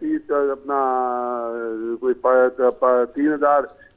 3000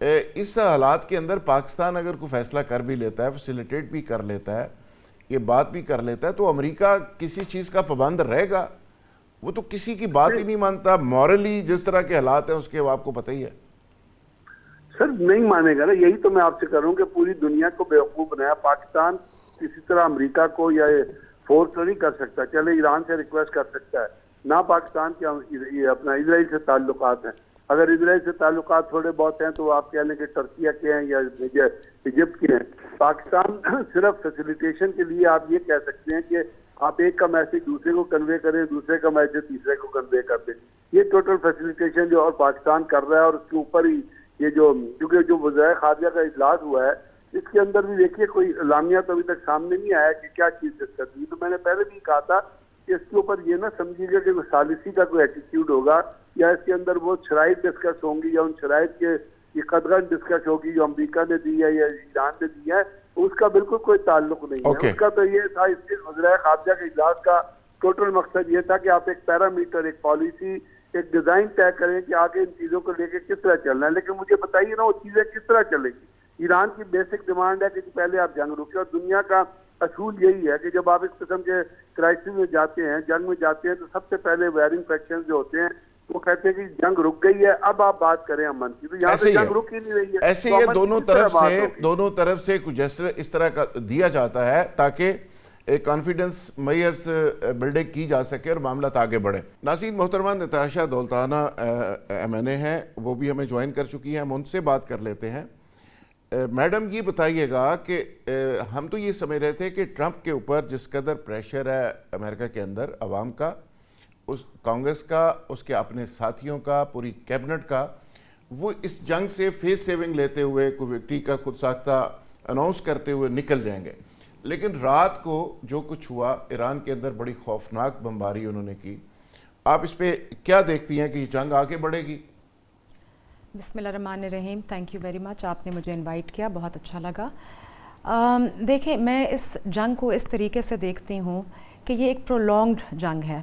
اس حالات کے اندر پاکستان اگر کوئی فیصلہ کر بھی لیتا ہے, فیسیلیٹیٹ بھی کر لیتا ہے, یہ بات بھی کر لیتا ہے, تو امریکہ کسی چیز کا پابند رہے گا؟ وہ تو کسی کی بات ہی نہیں مانتا. مورلی جس طرح کے حالات ہیں اس کے آپ کو پتہ ہی ہے. سر نہیں مانے گا نا, یہی تو میں آپ سے کہہ رہا ہوں کہ پوری دنیا کو بیوقوف بنایا. پاکستان کسی طرح امریکہ کو یا فورس نہیں کر سکتا, چلے ایران سے ریکویسٹ کر سکتا ہے. نہ پاکستان کے اپنا اسرائیل سے تعلقات ہیں. اگر اسرائیل سے تعلقات تھوڑے بہت ہیں تو آپ کہہ لیں کہ ترکیہ کے ہیں یا ایجپٹ کے ہیں. پاکستان صرف فیسیلیٹیشن کے لیے آپ یہ کہہ سکتے ہیں کہ آپ ایک کا میسج دوسرے کو کنوے کریں, دوسرے کا میسج تیسرے کو کنوے کر دیں. یہ ٹوٹل فیسیلیٹیشن جو اور پاکستان کر رہا ہے, اور اس کے اوپر ہی یہ کیونکہ جو وزرائے خارجہ کا اجلاس ہوا ہے اس کے اندر بھی دیکھیے کوئی اعلامیہ تو ابھی تک سامنے نہیں آیا کہ کیا چیز ڈسکس ہوئی. تو میں نے پہلے بھی کہا تھا کہ اس کے اوپر یہ نہ سمجھیے گا کہ کوئی ثالثی کا کوئی ایٹیٹیوڈ ہوگا, یا اس کے اندر وہ شرائط ڈسکس ہوں گی, یا ان شرائط کے یہ قدغن ڈسکس ہوگی جو امریکہ نے دی ہے یا ایران نے دی ہے. اس کا بالکل کوئی تعلق نہیں ہے. اس کا تو یہ تھا, اس کے وزرائے خارجہ کے اجلاس کا ٹوٹل مقصد یہ تھا کہ آپ ایک پیرامیٹر, ایک پالیسی, ایک ڈیزائن طے کریں کہ آگے ان چیزوں کو لے کے کس طرح چلنا ہے. لیکن مجھے بتائیے نا وہ چیزیں کس طرح چلیں گی. ایران کی بیسک ڈیمانڈ ہے کہ پہلے آپ جنگ روکیں, اور دنیا کا اصول یہی ہے کہ جب آپ اس قسم کے کرائسس میں جاتے ہیں, جنگ میں جاتے ہیں, تو سب سے پہلے ویئرنگ فیکشنز جو ہوتے ہیں وہ کہتے ہیں کہ جنگ رک گئی ہے, اب آپ بات کریں امن کی. تو یہاں پہ جنگ رک ہی نہیں رہی ہے. ایسے یہ دونوں طرف سے کچھ اس طرح کا دیا جاتا ہے تاکہ کانفیڈنس میئرز بلڈنگ کی جا سکے اور معاملات آگے بڑھیں. ناظرین محترمان, نتاشا دولتانہ MNA ہیں, وہ بھی ہمیں جوائن کر چکی ہیں, ہم ان سے بات کر لیتے ہیں. میڈم یہ بتائیے گا کہ ہم تو یہ سمجھ رہے تھے کہ ٹرمپ کے اوپر جس قدر پریشر ہے امریکہ کے اندر, عوام کا, اس کانگریس کا, اس کے اپنے ساتھیوں کا, پوری کیبنٹ کا, وہ اس جنگ سے فیس سیونگ لیتے ہوئے کوئی وکٹری کا خود ساختہ اناؤنس کرتے ہوئے نکل جائیں گے. لیکن رات کو جو کچھ ہوا ایران کے اندر, بڑی خوفناک بمباری انہوں نے کی, آپ اس پہ کیا دیکھتی ہیں کہ یہ جنگ آگے بڑھے گی؟ بسم اللہ الرحمن الرحیم. تھینک یو ویری مچ, آپ نے مجھے انوائٹ کیا, بہت اچھا لگا. دیکھیں, میں اس جنگ کو اس طریقے سے دیکھتی ہوں کہ یہ ایک پرولونگڈ جنگ ہے.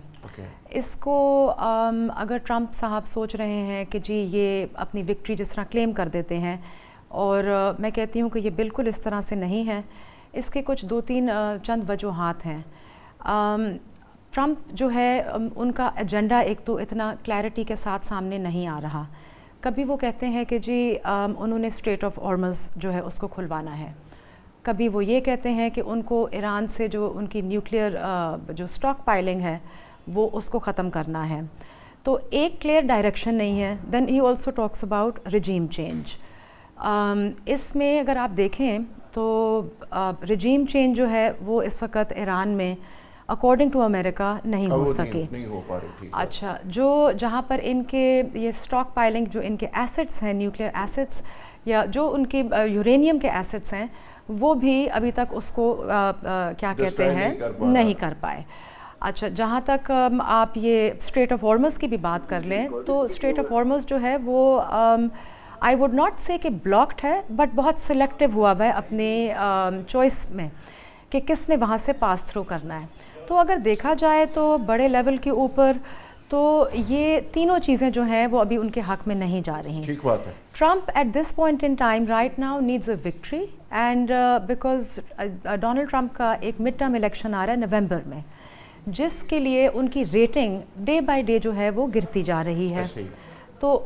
اس کو اگر ٹرمپ صاحب سوچ رہے ہیں کہ جی یہ اپنی وکٹری جس طرح کلیم کر دیتے ہیں, اور میں کہتی ہوں کہ یہ بالکل اس طرح سے نہیں ہے. اس کے کچھ چند وجوہات ہیں. ٹرمپ جو ہے ان کا ایجنڈا ایک تو اتنا کلیئرٹی کے ساتھ سامنے نہیں آ رہا. کبھی وہ کہتے ہیں کہ جی انہوں نے اسٹریٹ آف ہارمز جو ہے اس کو کھلوانا ہے, کبھی وہ یہ کہتے ہیں کہ ان کو ایران سے جو ان کی نیوکلیئر جو اسٹاک پائلنگ ہے وہ اس کو ختم کرنا ہے. تو ایک کلیئر ڈائریکشن نہیں ہے. Then he also talks about regime change. اس میں اگر آپ دیکھیں تو رجیم چینج جو ہے وہ اس وقت ایران میں اکارڈنگ ٹو امریکہ نہیں ہو سکے. اچھا, جو جہاں پر ان کے یہ اسٹاک پائلنگ, جو ان کے ایسٹس ہیں, نیوکلیئر ایسٹس یا جو ان کے یورینیم کے ایسٹس ہیں, وہ بھی ابھی تک اس کو کیا کہتے ہیں نہیں کر پائے. اچھا, جہاں تک آپ یہ اسٹریٹ آف ہارمز کی بھی بات کر لیں تو اسٹریٹ آف ہارمز جو ہے وہ آئی ووڈ ناٹ سے کہ بلاکڈ ہے, بٹ بہت سلیکٹیو ہوا ہے اپنے چوائس میں کہ کس نے وہاں سے پاس تھرو کرنا ہے. تو اگر دیکھا جائے تو بڑے لیول کے اوپر تو یہ تینوں چیزیں جو ہیں وہ ابھی ان کے حق میں نہیں جا رہی ہیں. ٹھیک بات ہے. Trump at this point in time right now needs a victory, and because Donald Trump کا ایک مڈ ٹرم الیکشن آ رہا ہے نومبر میں, جس کے لیے ان کی ریٹنگ ڈے بائی ڈے جو ہے وہ گرتی جا رہی ہے. تو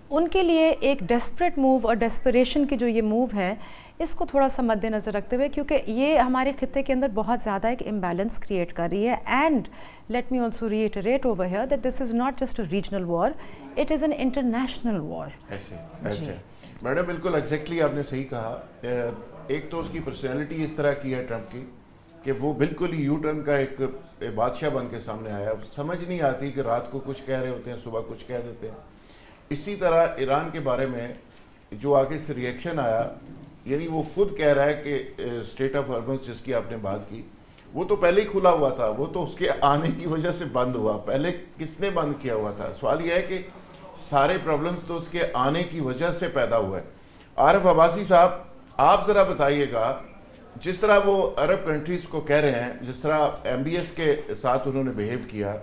ان کے لیے ایک ڈیسپریٹ موو اور ڈیسپریشن کی جو یہ موو ہے, اس کو تھوڑا سا مد نظر رکھتے ہوئے, کیونکہ یہ ہمارے خطے کے اندر بہت زیادہ ایک امبیلنس کریٹ کر رہی ہے. And let me also reiterate over here that this is not just a regional war, it is an international war. ایسے میڈم بالکل ایگزیکٹلی آپ نے صحیح کہا. ایک تو اس کی پرسنالٹی اس طرح کی ہے ٹرمپ کی کہ وہ بالکل ہی یو ٹرن کا ایک بادشاہ بن کے سامنے آیا. سمجھ نہیں آتی کہ رات کو کچھ کہہ رہے ہوتے ہیں, صبح کچھ کہہ دیتے ہیں. اسی طرح ایران کے بارے میں جو آگے سے ری ایکشن آیا, یعنی وہ خود کہہ رہا ہے کہ اسٹریٹ آف ہارمز جس کی آپ نے بات کی وہ تو پہلے ہی کھلا ہوا تھا, وہ تو اس کے آنے کی وجہ سے بند ہوا. پہلے کس نے بند کیا ہوا تھا؟ سوال یہ ہے کہ سارے پرابلمز تو اس کے آنے کی وجہ سے پیدا ہوا ہے. عارف عباسی صاحب, آپ ذرا بتائیے گا, جس طرح وہ عرب کنٹریز کو کہہ رہے ہیں, جس طرح MBS کے ساتھ انہوں نے بیہیو کیا,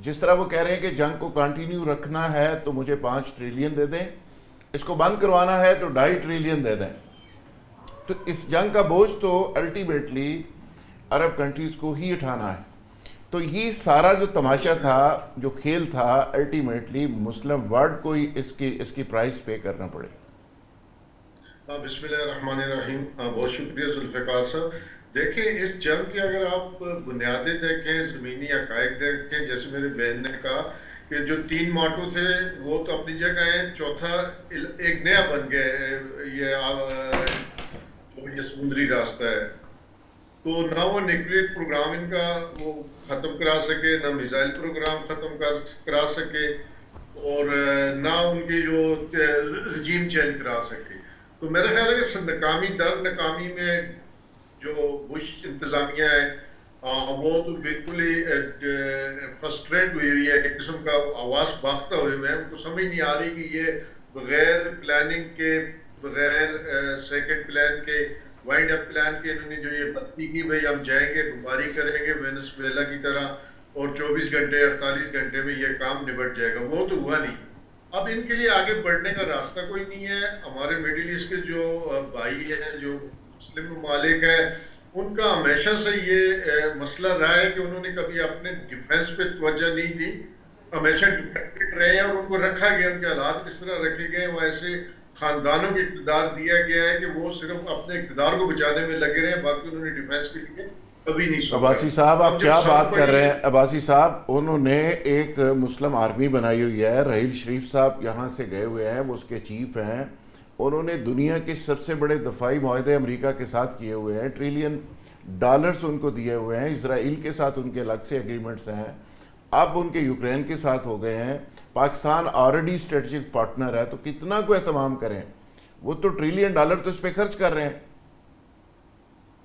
جس طرح وہ کہہ رہے ہیں کہ جنگ کو کنٹینیو رکھنا ہے تو مجھے 5 ٹریلین دے دیں, اس کو بند کروانا ہے تو 2.5 ٹریلین دے دیں. تو اس جنگ کا بوجھ تو الٹیمیٹلی عرب کنٹریز کو ہی اٹھانا ہے. تو یہ سارا جو تماشا تھا, جو کھیل تھا, الٹیمیٹلی مسلم ورلڈ کو ہی اس کی پرائز پے کرنا پڑے. بسم اللہ الرحمن الرحیم. بہت شکریہ ذوالفقار صاحب. دیکھیں اس جنگ کی اگر آپ بنیادیں دیکھیں, زمینی حقائق دیکھیں, جیسے میرے بہن نے کہا کہ جو 3 ماٹو تھے وہ تو اپنی جگہ ہیں, چوتھا ایک نیا بن گیا ہے, یہ سمندری راستہ ہے. تو نہ وہ نیوکلیئر پروگرام ان کا وہ ختم کرا سکے, نہ میزائل پروگرام ختم کرا سکے, اور نہ ان کی جو رجیم چینج کرا سکے. تو میرا خیال ہے کہ ناکامی در ناکامی میں جو بش انتظامیہ ہے وہ تو بالکل ہی فرسٹریٹ ہوئی ہوئی ہے, ایک قسم کا آواز باختہ ہوئے ہوئے ہیں. ان کو سمجھ نہیں آ رہی کہ یہ بغیر پلاننگ کے, بغیر سیکنڈ پلان کے, وائنڈ اپ پلان کے انہوں نے جو یہ بدتی کی, بھئی ہم جائیں گے بمباری کریں گے وینزویلا کی طرح اور 24 گھنٹے 48 گھنٹے میں یہ کام نبٹ جائے گا. وہ تو ہوا نہیں. اب ان کے لیے آگے بڑھنے کا راستہ کوئی نہیں ہے. ہمارے مڈل ایسٹ کے جو بھائی ہیں, جو مسلم ممالک ہیں, ان کا ہمیشہ سے یہ مسئلہ رہا ہے کہ انہوں نے کبھی اپنے ڈیفنس پہ توجہ نہیں دی, ہمیشہ ڈیپینڈنٹ رہے ہیں, اور ان کو رکھا گیا, ان کے حالات اس طرح رکھے گئے, وہ ایسے خاندانوں کو اقتدار دیا گیا ہے کہ وہ صرف اپنے اقتدار کو بچانے میں لگے رہے, باقی انہوں نے ڈیفنس کے لیے کبھی نہیں سوچا. عباسی صاحب آپ کیا بات کر رہے ہیں؟ عباسی صاحب انہوں نے ایک مسلم آرمی بنائی ہوئی ہے, رحیل شریف صاحب یہاں سے گئے ہوئے ہیں, وہ اس کے چیف ہیں. انہوں نے دنیا کے سب سے بڑے دفاعی معاہدے امریکہ کے ساتھ کیے ہوئے ہیں, $1 ٹریلین ان کو دیے ہوئے ہیں. اسرائیل کے ساتھ ان کے الگ سے ایگریمنٹس ہیں, اب ان کے یوکرین کے ساتھ ہو گئے ہیں. پاکستان آلریڈی اسٹریٹجک پارٹنر ہے, تو کتنا کو اہتمام کریں؟ وہ تو $1 ٹریلین تو اس پہ خرچ کر رہے ہیں.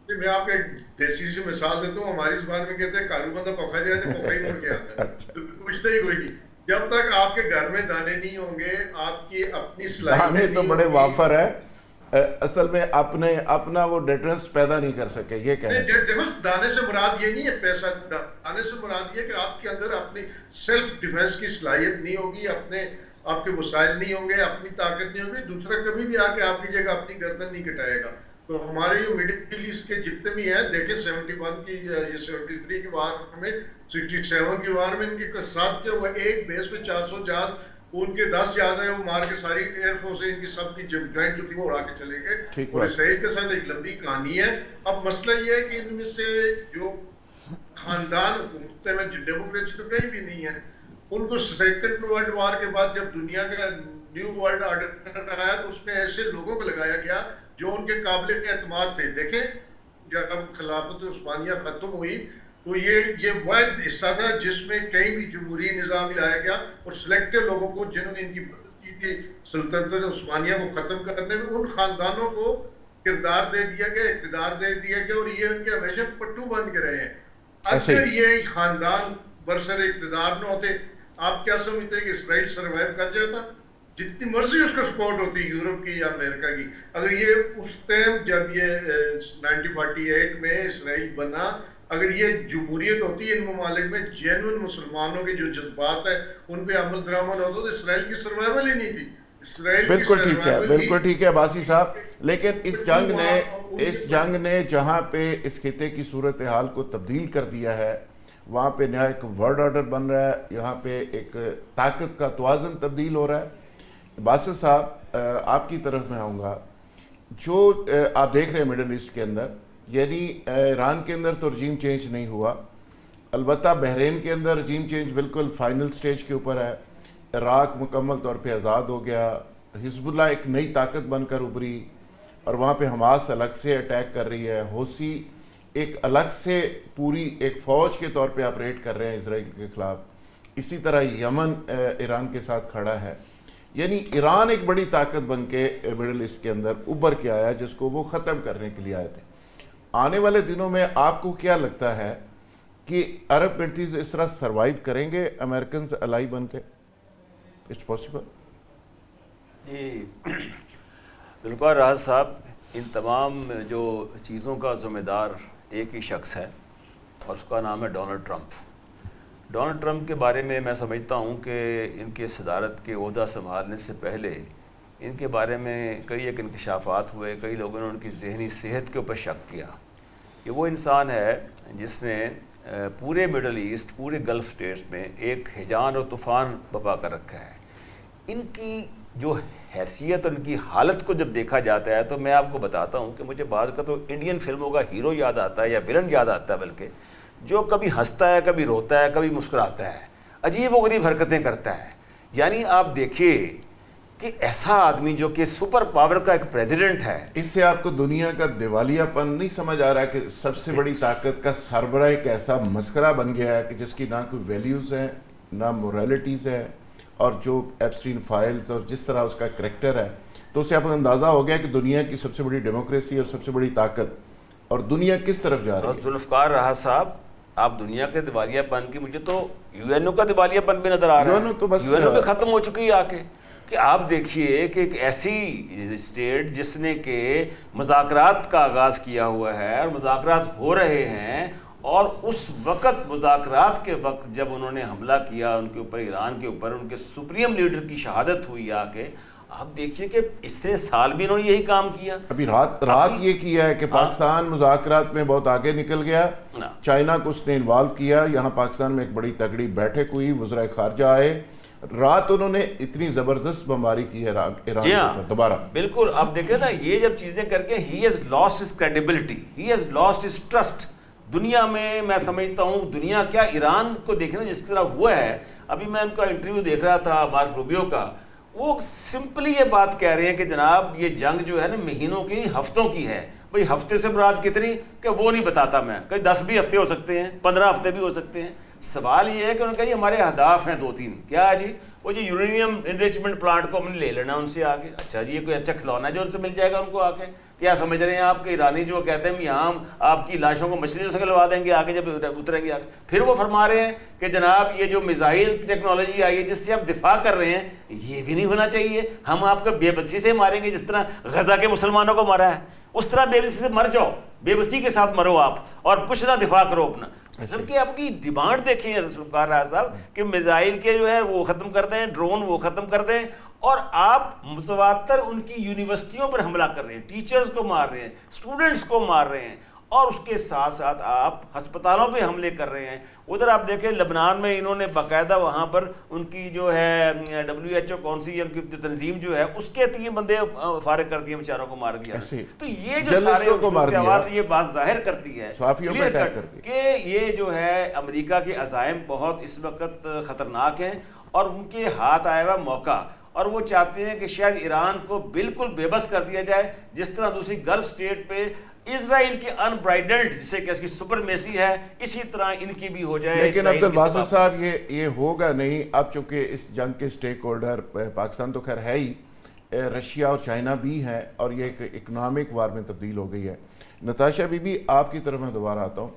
میں آپ کو ایک دیسی سی مثال دیتا ہوں. ہماری زبان میں کہتے ہیں کارو بندہ پکا جائے تو پکا ہی مڑ کے آتا ہے, پوچھتا ہی کوئی نہیں. جب تک آپ کے گھر میں دانے نہیں ہوں گے, آپ کی اپنی صلاحیت دانے تو بڑے وافر ہے, اصل میں اپنا وہ ڈیٹرنس پیدا نہیں کر سکے. یہ کہہ رہے ہیں دیکھو, دانے سے مراد یہ نہیں ہے پیسہ, دانے سے مراد یہ کہ آپ کے اندر اپنی سیلف ڈیفنس کی صلاحیت نہیں ہوگی, آپ کے وسائل نہیں ہوں گے, اپنی طاقت نہیں ہوگی, دوسرا کبھی بھی آ کے آپ کی جگہ اپنی گردن نہیں کٹائے گا. تو ہمارے جو مڈل ایسٹ کے جتنے بھی ہیں, دیکھیں 71 کی یا 73 کی وار میں, 67 کی وار میں ان کی کثرت کیا ہوا, ایک بیس پہ 400 جہاز, ان کے 10 جہاز ہیں, وہ مار کے ساری ایئر فورس ان کی سب کی جوائنٹ جو تھی وہ اڑا کے چلے گئے. اور اسرائیل کے ساتھ ایک لمبی کہانی ہے. اب مسئلہ یہ ہے کہ ان میں سے جو خاندان حکومتیں میں ڈیموکریسی تو کہیں بھی نہیں ہے, ان کو سیکنڈ ورلڈ وار کے بعد جب دنیا کا نیو ورلڈ آرڈر آیا تو اس میں ایسے لوگوں کو لگایا گیا جو ان کے قابل اعتماد تھے. دیکھیں جب خلافت عثمانیہ ختم ہوئی تو یہ واحد حصہ تھا جس میں کہیں بھی جمہوری نظام لایا گیا, اور سلیکٹڈ لوگوں کو جنہوں نے ان کی مدد کی تھی سلطنت عثمانیہ کو ختم کرنے میں, ان خاندانوں کو کردار دے دیا گیا, اقتدار دے دیا گیا, اور یہ ان کے ہمیشہ پٹو بن کے رہے ہیں. اگر یہ خاندان برسر اقتدار نہ ہوتے, آپ کیا سمجھتے ہیں کہ اسرائیل سروائیو کر جاتا؟ جتنی مرضی اس کو سپورٹ ہوتی یورپ کی یا امریکہ کی, اگر یہ اس ٹائم جب یہ 1948 میں اسرائیل بنا, اگر یہ جمہوریت ہوتی ہے ان ممالک میں, جینوئن مسلمانوں کے جو جذبات ہیں ان پہ عمل درآمد ہوتا, تو اسرائیل کی سروائیول ہی نہیں تھی. بالکل ٹھیک ہے, بالکل ٹھیک ہے عباسی صاحب. لیکن اس جنگ نے جہاں پہ اس خطے کی صورتحال کو تبدیل کر دیا ہے, وہاں پہ نیا ایک ورلڈ آرڈر بن رہا ہے, یہاں پہ ایک طاقت کا توازن تبدیل ہو رہا ہے. باسط صاحب آپ کی طرف میں آؤں گا. جو آپ دیکھ رہے ہیں مڈل ایسٹ کے اندر, یعنی ایران کے اندر تو رجیم چینج نہیں ہوا, البتہ بحرین کے اندر رجیم چینج بالکل فائنل سٹیج کے اوپر ہے. عراق مکمل طور پہ آزاد ہو گیا, حزب اللہ ایک نئی طاقت بن کر ابھری, اور وہاں پہ حماس الگ سے اٹیک کر رہی ہے, حوثی ایک الگ سے پوری ایک فوج کے طور پہ آپریٹ کر رہے ہیں اسرائیل کے خلاف. اسی طرح یمن ایران کے ساتھ کھڑا ہے. یعنی ایران ایک بڑی طاقت بن کے مڈل ایسٹ کے اندر ابھر کے آیا, جس کو وہ ختم کرنے کے لیے آئے تھے. آنے والے دنوں میں آپ کو کیا لگتا ہے کہ عرب کنٹریز اس طرح سروائیو کریں گے امریکنز الائی بن کے؟ It's possible? جی بالکل راز صاحب, ان تمام جو چیزوں کا ذمہ دار ایک ہی شخص ہے, اور اس کا نام ہے ڈونلڈ ٹرمپ. ڈونلڈ ٹرمپ کے بارے میں سمجھتا ہوں کہ ان کے صدارت کے عہدہ سنبھالنے سے پہلے ان کے بارے میں کئی ایک انکشافات ہوئے، کئی لوگوں نے ان کی ذہنی صحت کے اوپر شک کیا کہ وہ انسان ہے جس نے پورے مڈل ایسٹ، پورے گلف اسٹیٹس میں ایک ہیجان اور طوفان بپا کر رکھا ہے۔ ان کی جو حیثیت اور ان کی حالت کو جب دیکھا جاتا ہے تو میں آپ کو بتاتا ہوں کہ مجھے بعض کا تو انڈین فلموں کا ہیرو یاد آتا ہے یا ویلن یاد آتا ہے، بلکہ جو کبھی ہنستا ہے، کبھی روتا ہے، کبھی مسکراتا ہے، عجیب و غریب حرکتیں کرتا ہے۔ یعنی آپ دیکھیے کہ ایسا آدمی جو کہ سپر پاور کا ایک پریزیڈنٹ ہے، اس سے آپ کو دنیا کا دیوالیہ پن نہیں سمجھ آ رہا ہے کہ سب سے بڑی طاقت کا سربراہ ایک ایسا مسخرہ بن گیا ہے کہ جس کی نہ کوئی ویلیوز ہیں، نہ موریلٹیز ہے، اور جو ایپسٹین فائلز اور جس طرح اس کا کریکٹر ہے، تو اسے آپ کو اندازہ ہو گیا کہ دنیا کی سب سے بڑی ڈیموکریسی اور سب سے بڑی طاقت اور دنیا کس طرف جا رہی ہے۔ ذوالفقار راحت صاحب، آپ دنیا کے دیوالیہ پن کی، مجھے تو یو این او کا دیوالیہ پن بھی نظر آ رہا ہے۔ یو این او بھی ختم ہو چکی ہے آ کے، کہ آپ دیکھیے کہ ایک ایسی اسٹیٹ جس نے کہ مذاکرات کا آغاز کیا ہوا ہے اور مذاکرات ہو رہے ہیں، اور اس وقت مذاکرات کے وقت جب انہوں نے حملہ کیا ان کے اوپر، ایران کے اوپر، ان کے سپریم لیڈر کی شہادت ہوئی آ کے، آپ دیکھیے کہ اتنے سال بھی انہوں نے یہی کام کیا۔ ابھی رات یہ کیا ہے کہ پاکستان مذاکرات میں بہت آگے نکل گیا، چائنا کو اس نے انوالو کیا، یہاں پاکستان میں ایک بڑی تگڑی بیٹھک ہوئی، وزرائے خارجہ آئے، رات انہوں نے اتنی زبردست بمباری کی ہے ایران کے اوپر دوبارہ۔ بالکل، آپ دیکھیں نا، یہ جب چیزیں کر کے he has lost his credibility, he has lost his trust دنیا میں سمجھتا ہوں دنیا کیا، ایران کو دیکھنا جس طرح ہوا ہے۔ ابھی میں ان کا انٹرویو دیکھ رہا تھا مارک روبیو کا، وہ سمپلی یہ بات کہہ رہے ہیں کہ جناب یہ جنگ جو ہے نا مہینوں کی نہیں ہفتوں کی ہے۔ بھئی ہفتے سے مراد کتنی، کہ وہ نہیں بتاتا میں، کہ 10 بھی ہفتے ہو سکتے ہیں، 15 ہفتے بھی ہو سکتے ہیں۔ سوال یہ ہے کہ انہوں نے کہا یہ ہمارے اہداف ہیں 2-3، کیا ہے جی؟ وہ جی یورینیم انریچمنٹ پلانٹ کو ہم نے لے لینا ان سے آگے۔ اچھا جی، یہ کوئی اچھا کھلونا ہے جو ان سے مل جائے گا ان کو آ کے؟ کیا سمجھ رہے ہیں آپ کہ ایرانی جو کہتے ہیں یہاں ہم آپ کی لاشوں کو مچھلیوں سے کھلوا دیں گے آگے جب اتریں گے آگے؟ پھر وہ فرما رہے ہیں کہ جناب یہ جو میزائل ٹیکنالوجی آئی ہے جس سے آپ دفاع کر رہے ہیں، یہ بھی نہیں ہونا چاہیے، ہم آپ کو بے بسی سے ماریں گے، جس طرح غزہ کے مسلمانوں کو مارا ہے اس طرح بے بسی سے مر جاؤ، بے بسی کے ساتھ مرو آپ، اور کچھ نہ دفاع کرو اپنا۔ کہ آپ کی ڈیمانڈ دیکھیں ذوالفقار راحت صاحب کہ میزائل کے جو ہے وہ ختم کر دیں، ڈرون وہ ختم کر دیں، اور آپ متواتر ان کی یونیورسٹیوں پر حملہ کر رہے ہیں، ٹیچرز کو مار رہے ہیں، اسٹوڈنٹس کو مار رہے ہیں، اور اس کے ساتھ ساتھ آپ ہسپتالوں پہ حملے کر رہے ہیں۔ ادھر آپ دیکھیں لبنان میں انہوں نے باقاعدہ وہاں پر ان کی جو ہے WHO کون سی ان کی تنظیم جو ہے اس کے 3 بندے فارغ کر دیے، بیچاروں کو مار دیا۔ تو یہ جو سارے یہ بات ظاہر کرتی ہے کہ یہ جو ہے امریکہ کے عزائم بہت اس وقت خطرناک ہیں، اور ان کے ہاتھ آیا ہوا موقع، اور وہ چاہتے ہیں کہ شاید ایران کو بالکل بے بس کر دیا جائے، جس طرح دوسری گلف اسٹیٹ پہ اسرائیل کی انبرائڈلڈ جسے کہ اس کی سپرمیسی ہے، اسی طرح ان کی بھی ہو جائے۔ لیکن عبدالباسط صاحب یہ ہوگا نہیں اب، چونکہ اس جنگ کے سٹیک ہولڈر پاکستان تو خیر ہے ہی، رشیا اور چائنا بھی ہیں، اور یہ ایک اکنامک وار میں تبدیل ہو گئی ہے۔ نتاشا بی بی، آپ کی طرف میں دوبارہ آتا ہوں،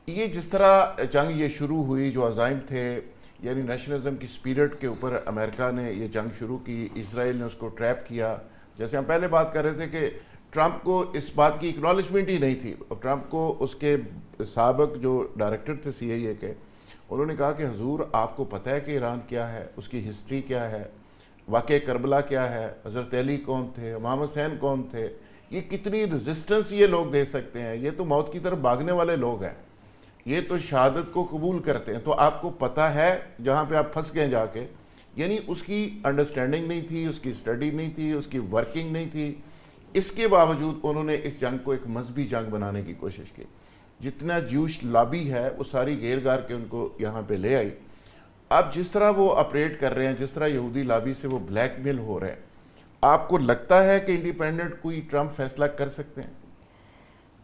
یہ جس طرح جنگ یہ شروع ہوئی، جو عزائم تھے، یعنی نیشنلزم کی سپیرٹ کے اوپر امریکہ نے یہ جنگ شروع کی، اسرائیل نے اس کو ٹریپ کیا۔ جیسے ہم پہلے بات کر رہے تھے کہ ٹرمپ کو اس بات کی اکنالجمنٹ ہی نہیں تھی، ٹرمپ کو اس کے سابق جو ڈائریکٹر تھے CIA کے، انہوں نے کہا کہ حضور آپ کو پتہ ہے کہ ایران کیا ہے، اس کی ہسٹری کیا ہے، واقع کربلا کیا ہے، حضرت علی کون تھے، امام حسین کون تھے، یہ کتنی ریزسٹنس یہ لوگ دے سکتے ہیں، یہ تو موت کی طرف بھاگنے والے لوگ ہیں، یہ تو شہادت کو قبول کرتے ہیں، تو آپ کو پتہ ہے جہاں پہ آپ پھنس گئے جا کے۔ یعنی اس کی انڈرسٹینڈنگ نہیں تھی، اس کی اسٹڈی نہیں تھی، اس کی ورکنگ نہیں تھی، اس کے باوجود انہوں نے اس جنگ کو ایک مذہبی جنگ بنانے کی کوشش کی۔ جتنا جوش لابی ہے وہ ساری گیر گار کے ان کو یہاں پہ لے آئی۔ اب جس طرح وہ آپریٹ کر رہے ہیں، جس طرح یہودی لابی سے وہ بلیک میل ہو رہے ہیں، آپ کو لگتا ہے کہ انڈیپینڈنٹ کوئی ٹرمپ فیصلہ کر سکتے ہیں؟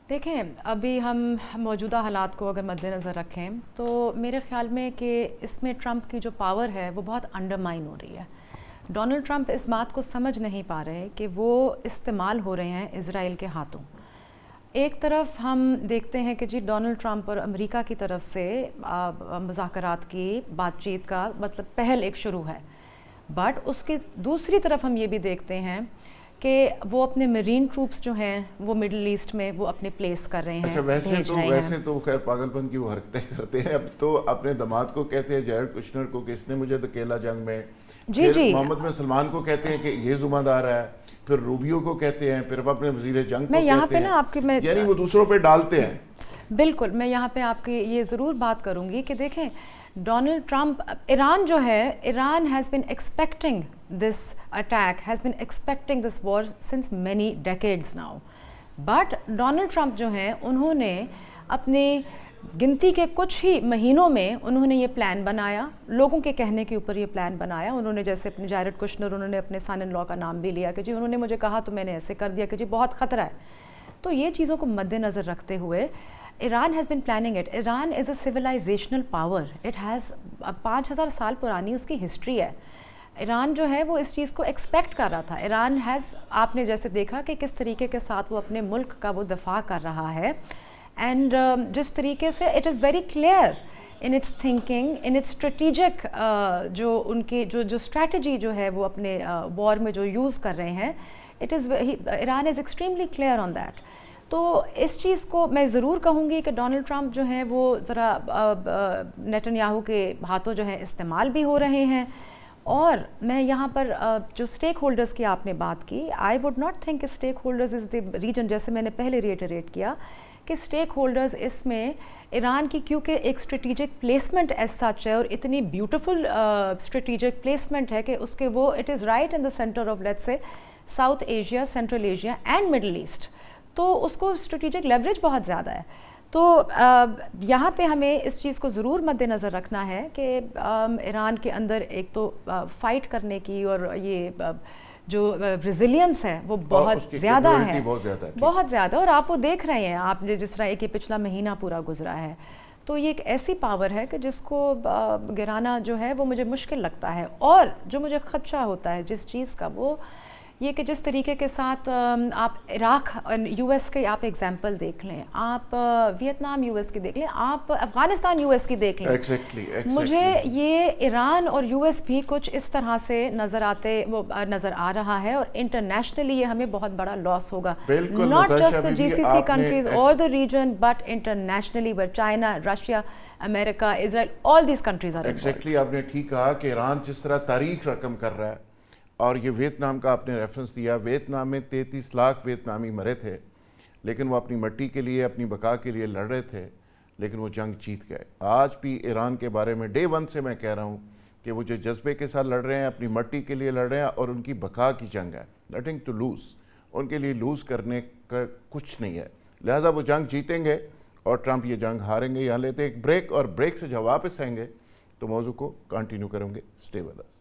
دیکھیں، ابھی ہم موجودہ حالات کو اگر مد نظر رکھیں تو میرے خیال میں کہ اس میں ٹرمپ کی جو پاور ہے وہ بہت انڈرمائن ہو رہی ہے۔ ڈونلڈ ٹرمپ اس بات کو سمجھ نہیں پا رہے کہ وہ استعمال ہو رہے ہیں اسرائیل کے ہاتھوں۔ ایک طرف ہم دیکھتے ہیں کہ جی ڈونلڈ ٹرمپ اور امریکہ کی طرف سے مذاکرات کی بات چیت کا مطلب پہل ایک شروع ہے، بٹ اس کی دوسری طرف ہم یہ بھی دیکھتے ہیں کہ وہ اپنے میرین ٹروپس جو ہیں وہ مڈل ایسٹ میں وہ اپنے پلیس کر رہے ہیں۔ اچھا، ویسے تو خیر پاگل پن کی وہ حرکتیں کرتے ہیں، اب تو اپنے داماد کو کہتے ہیں جیرڈ کشنر کو کہ اس نے مجھے دھکیلا جنگ میں، جی پھر جی محمد بن سلمان کو کہتے ہیں کہ یہ ذمہ دار ہے، پھر روبیو کو کہتے ہیں، پھر اپنے وزیر جنگ کو میں یہاں کہتے پہ نا آپ کی میں یعنی وہ دوسروں پہ ڈالتے ہیں. بالکل میں یہاں پہ آپ کی یہ ضرور بات کروں گی کہ دیکھیں ڈونلڈ ٹرمپ، ایران جو ہے، Iran has been expecting this attack, has been expecting this war since many decades now, but Donald Trump جو ہیں انہوں نے اپنی گنتی کے کچھ ہی مہینوں میں انہوں نے یہ پلان بنایا، لوگوں کے کہنے کے اوپر یہ پلان بنایا. انہوں نے جیسے اپنے جیرڈ کشنر، انہوں نے اپنے سن ان لا کا نام بھی لیا کہ جی انہوں نے مجھے کہا تو میں نے ایسے کر دیا کہ جی بہت خطرہ ہے. تو یہ چیزوں کو مد نظر رکھتے ہوئے Iran has been planning it. Iran is a civilizational power, it has 5000 سال پرانی اس کی ہسٹری ہے. ایران جو ہے وہ اس چیز کو ایکسپیکٹ کر رہا تھا. ایران ہیز، آپ نے جیسے دیکھا کہ کس طریقے کے ساتھ وہ اپنے ملک کا وہ دفاع کر رہا ہے، اینڈ جس طریقے سے it is very clear in its thinking, in its strategic, جو ان کی جو اسٹریٹجی جو ہے وہ اپنے وار میں جو یوز کر رہے ہیں، it is Iran is extremely clear on that. تو اس چیز کو میں ضرور کہوں گی کہ ڈونلڈ ٹرمپ جو ہیں وہ ذرا نیتن یاہو کے ہاتھوں جو ہے استعمال بھی ہو رہے ہیں. اور میں یہاں پر جو اسٹیک ہولڈرز کی آپ نے بات کی، I would not think stake holders is the region, جیسے میں نے پہلے ریٹریٹ کیا کہ اسٹیک ہولڈرز اس میں ایران کی کیونکہ ایک اسٹریٹجک پلیسمنٹ ایز سچ ہے اور اتنی بیوٹیفل اسٹریٹجک پلیسمنٹ ہے کہ اس کے وہ it is right in the centre of let's say South Asia, Central Asia and Middle East, تو اس کو اسٹریٹجک لیوریج بہت زیادہ ہے. تو یہاں پہ ہمیں اس چیز کو ضرور مد نظر رکھنا ہے کہ ایران کے اندر ایک تو فائٹ کرنے کی اور یہ جو ریزیلینس ہے وہ بہت زیادہ ہے، بہت زیادہ. اور آپ وہ دیکھ رہے ہیں، آپ نے جس طرح ایک پچھلا مہینہ پورا گزرا ہے، تو یہ ایک ایسی پاور ہے کہ جس کو گرانا جو ہے وہ مجھے مشکل لگتا ہے. اور جو مجھے خدشہ ہوتا ہے جس چیز کا، وہ یہ کہ جس طریقے کے ساتھ آپ عراق یو ایس کے آپ ایگزامپل دیکھ لیں، آپ ویتنام یو ایس کی دیکھ لیں، آپ افغانستان یو ایس کی دیکھ لیں. مجھے یہ ایران اور یو ایس بھی کچھ اس طرح سے نظر آ رہا ہے، اور انٹرنیشنلی یہ ہمیں بہت بڑا لاس ہوگا. Not just the GCC countries or the region but internationally where China, Russia, America, Israel, all these countries are involved. Exactly آپ نے ٹھیک کہا کہ ایران جس طرح تاریخ رقم کر رہا ہے، اور یہ ویتنام کا آپ نے ریفرنس دیا، ویتنام میں 33 لاکھ ویتنامی مرے تھے، لیکن وہ اپنی مٹی کے لیے، اپنی بقا کے لیے لڑ رہے تھے، لیکن وہ جنگ جیت گئے. آج بھی ایران کے بارے میں ڈے 1 سے میں کہہ رہا ہوں کہ وہ جو جذبے کے ساتھ لڑ رہے ہیں، اپنی مٹی کے لیے لڑ رہے ہیں، اور ان کی بقا کی جنگ ہے، نتھنگ ٹو لوز. ان کے لیے لوز کرنے کا کچھ نہیں ہے، لہٰذا وہ جنگ جیتیں گے اور ٹرمپ یہ جنگ ہاریں گے. یہاں لیتے ایک بریک، اور بریک سے جب واپس آئیں گے تو موضوع کو کنٹینیو کریں گے. Stay with us.